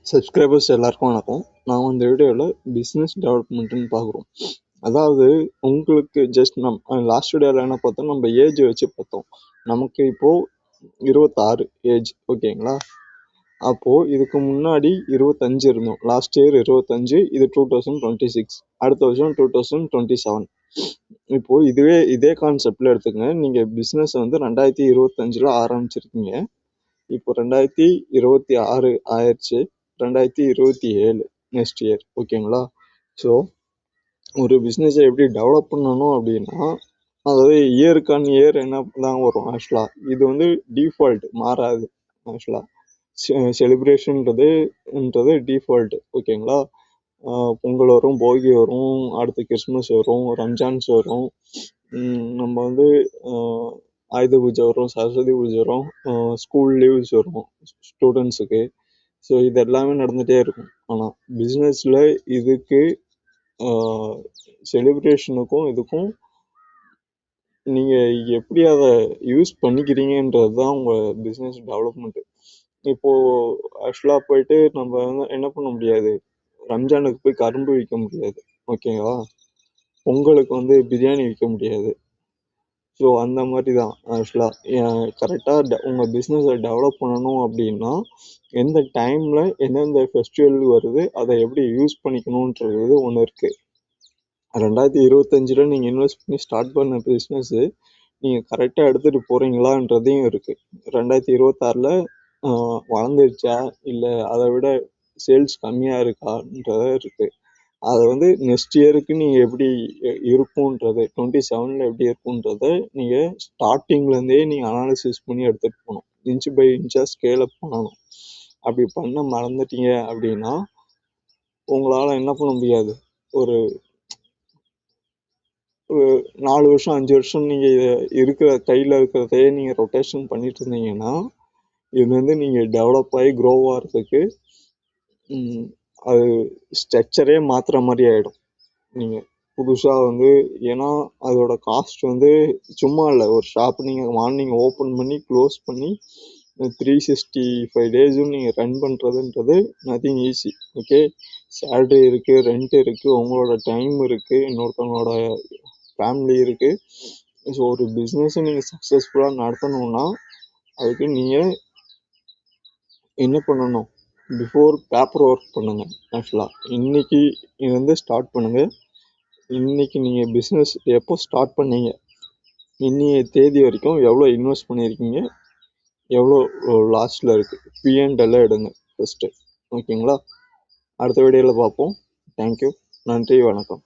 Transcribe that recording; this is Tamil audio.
சப்ஸ்கிரைபர்ஸ் எல்லாருக்கும் வணக்கம். நான் இந்த வீடியோவில் பிஸ்னஸ் டெவலப்மெண்ட்டுன்னு பார்க்குறோம். அதாவது உங்களுக்கு ஜஸ்ட் லாஸ்ட் வீடியோவில் என்ன பார்த்தோம், நம்ம ஏஜ் வச்சு பார்த்தோம். நமக்கு இப்போது 26 ஏஜ், ஓகேங்களா? அப்போது இதுக்கு முன்னாடி 25 இருந்தோம். லாஸ்ட் இயர் 25, இது 2026, அடுத்த வருஷம் 2027. இப்போது இதே கான்செப்டில் எடுத்துக்கங்க. நீங்கள் பிஸ்னஸ் வந்து 2025 ஆரம்பிச்சிருக்கீங்க. இப்போ 2026 ஆயிடுச்சு, 2027 நெக்ஸ்ட் இயர், ஓகேங்களா? ஸோ ஒரு பிஸ்னஸை எப்படி டெவலப் பண்ணணும் அப்படின்னா, அதாவது இயருக்கான இயர் என்ன தான் வரும் ஆக்சுவலாக. இது வந்து டிஃபால்ட் மாறாது ஆக்சுவலாக. செலிப்ரேஷன்ன்றது டிஃபால்ட், ஓகேங்களா? பொங்கல் வரும், போகி வரும், அடுத்து கிறிஸ்மஸ் வரும், ரம்ஜான்ஸ் வரும், நம்ம வந்து ஆயுத பூஜை வரும், சரஸ்வதி பூஜை வரும், ஸ்கூல் லீவ்ஸ் வரும் ஸ்டூடெண்ட்ஸுக்கு. ஸோ இது எல்லாமே நடந்துகிட்டே இருக்கும். ஆனால் பிஸ்னஸில் இதுக்கு செலிப்ரேஷனுக்கும் இதுக்கும் நீங்கள் எப்படி அதை யூஸ் பண்ணிக்கிறீங்கன்றது தான் உங்கள் பிஸ்னஸ் டெவலப்மெண்ட்டு. இப்போது ஆக்சுவலாக போயிட்டு நம்ம வந்து என்ன பண்ண முடியாது, ரம்ஜானுக்கு போய் கரும்பு விற்க முடியாது, ஓகேங்களா? பொங்கலுக்கு வந்து பிரியாணி விற்க முடியாது. ஸோ அந்த மாதிரி தான் ஆக்சுவலாக கரெக்டாக உங்கள் பிஸ்னஸை டெவலப் பண்ணணும் அப்படின்னா, எந்த டைமில் எந்தெந்த ஃபெஸ்டிவல் வருது அதை எப்படி யூஸ் பண்ணிக்கணுன்றது ஒன்று இருக்குது. 2025 நீங்கள் இன்வெஸ்ட் பண்ணி ஸ்டார்ட் பண்ண பிஸ்னஸ்ஸு நீங்கள் கரெக்டாக எடுத்துகிட்டு போகிறீங்களான்றதையும் இருக்குது. 2026 வளர்ந்துருச்சா இல்லை அதை விட சேல்ஸ் கம்மியாக இருக்கான்றத இருக்குது. அதை வந்து நெக்ஸ்ட் இயருக்கு நீங்கள் எப்படி இருக்கும்ன்றது, 27 எப்படி இருக்குன்றத நீங்கள் ஸ்டார்டிங்லேருந்தே நீங்கள் அனாலிசிஸ் பண்ணி எடுத்துகிட்டு போகணும். இன்ச் பை இன்ச்சாக ஸ்கேல் அப் பண்ணணும். அப்படி பண்ண மறந்துட்டீங்க அப்படின்னா உங்களால் என்ன பண்ண முடியாது. ஒரு 4 வருஷம் 5 வருஷம் நீங்கள் கையில் இருக்கிறதையே நீங்கள் ரொட்டேஷன் பண்ணிட்டு இருந்தீங்கன்னா இது வந்து நீங்கள் டெவலப் ஆகி க்ரோ ஆகிறதுக்கு அது ஸ்ட்ரக்சரே மாற்றுற மாதிரி ஆகிடும். நீங்கள் புதுசாக வந்து, ஏன்னா அதோட காஸ்ட் வந்து சும்மா இல்லை. ஒரு ஷாப் நீங்கள் மார்னிங் ஓப்பன் பண்ணி க்ளோஸ் பண்ணி 365 டேஸும் நீங்கள் ரன் பண்ணுறதுன்றது நத்திங் ஈஸி, ஓகே? சேலரி இருக்குது, ரெண்ட் இருக்குது, உங்களோட டைம் இருக்குது, இன்னொருத்தவங்களோட ஃபேமிலி இருக்குது. ஸோ ஒரு பிஸ்னஸை நீங்கள் சக்ஸஸ்ஃபுல்லாக நடத்தணுன்னா அதுக்கு நீங்கள் என்ன பண்ணணும், பிஃபோர் பேப்பர் ஒர்க் பண்ணுங்கள். ஆக்சுவலாக இன்றைக்கி இது வந்து ஸ்டார்ட் பண்ணுங்கள். இன்றைக்கி நீங்கள் பிஸ்னஸ் எப்போ ஸ்டார்ட் பண்ணீங்க, இன்னைய தேதி வரைக்கும் எவ்வளோ இன்வெஸ்ட் பண்ணியிருக்கீங்க, எவ்வளோ லாஸ்ட்டில் இருக்குது, P&L எடுங்க ஃபஸ்ட்டு, ஓகேங்களா? அடுத்த வீடியோவில் பார்ப்போம். தேங்க்யூ, நன்றி, வணக்கம்.